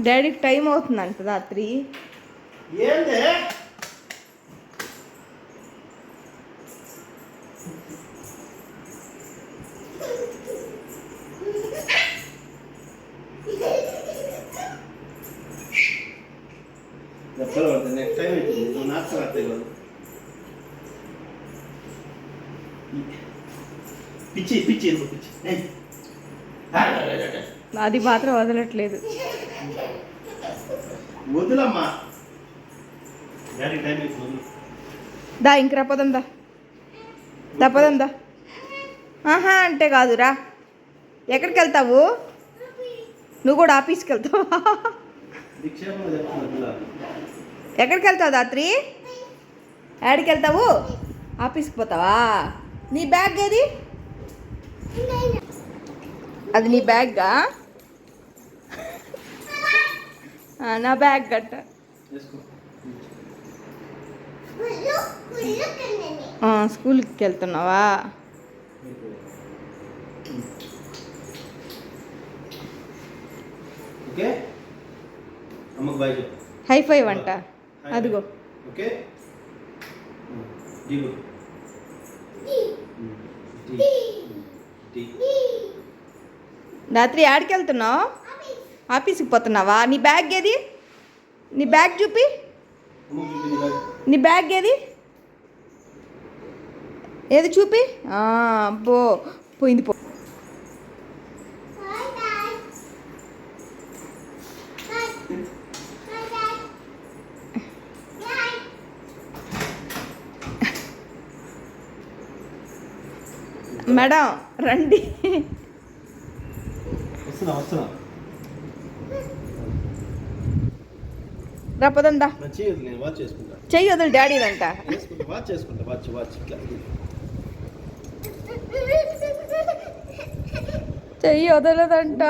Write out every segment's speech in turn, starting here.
డాడీకి టైం అవుతుందంట రాత్రి. ఏంది నెక్స్ట్ టైం అవుతుంది. నువ్వు నాకు రాత్రి పిచ్చి పిచ్చి పిచ్చి అది మాత్రం వదలట్లేదు. వదిలమ్మా డాడీ టైం అవుతుంది. దా ఇంక రాపదం దా తప్పదం దా. ఆహా అంటే కాదురా. ఎక్కడికి వెళ్తావు? నువ్వు కూడా ఆఫీస్కి వెళ్తావా? ఎక్కడికి వెళ్తావు రాత్రి? యాడికి వెళ్తావు? ఆఫీస్కి పోతావా? నీ బ్యాగ్ ఏది? అది నీ బ్యాగ్గా? నా బ్యాగ్ గట్ట. స్కూల్కి వెళ్తున్నావా? హై ఫైవ్ అంట. అదిగో రాత్రి ఆడికి వెళ్తున్నావు? ఆఫీస్కి పోతున్నావా? నీ బ్యాగ్ ఏది? నీ బ్యాగ్ చూపి. నీ బ్యాగ్ ఏది? ఏది చూపి. అబ్బో పోయింది. పో మేడం రండి. రాపదందా. చెయ్యి వదిలి డాడీదంట. చెయ్యి వదలదంట.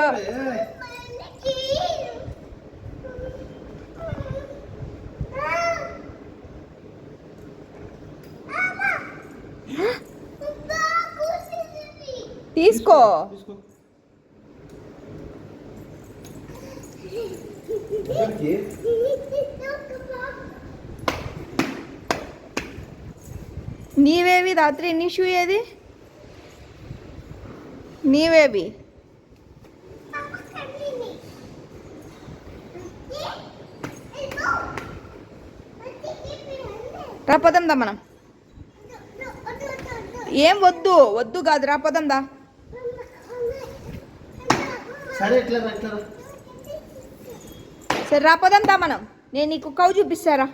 తీసుకో. నీవేవి రాత్రి? నీ షూ ఏది? నీవేవి? రాపదం దా మనం. ఏం వద్దు వద్దు కాదు రాపదం దా. సరే రాపదం దా మనం. నేను నీకు కౌ చూపిస్తారా?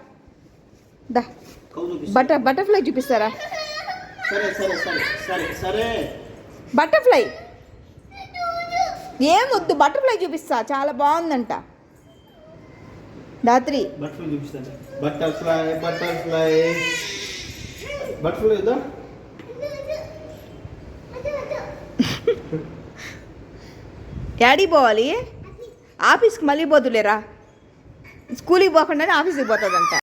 దా బటర్ఫ్లై చూపిస్తారా? బటర్ఫ్లై ఏం వద్దు, బటర్ఫ్లై చూపిస్తా. చాలా బాగుందంట. రాత్రి బటర్ఫ్లై డాడీ పోవాలి ఆఫీస్కి. మళ్ళీ పోతులేరా? స్కూల్కి పోకుండానే ఆఫీస్కి పోతుందంట.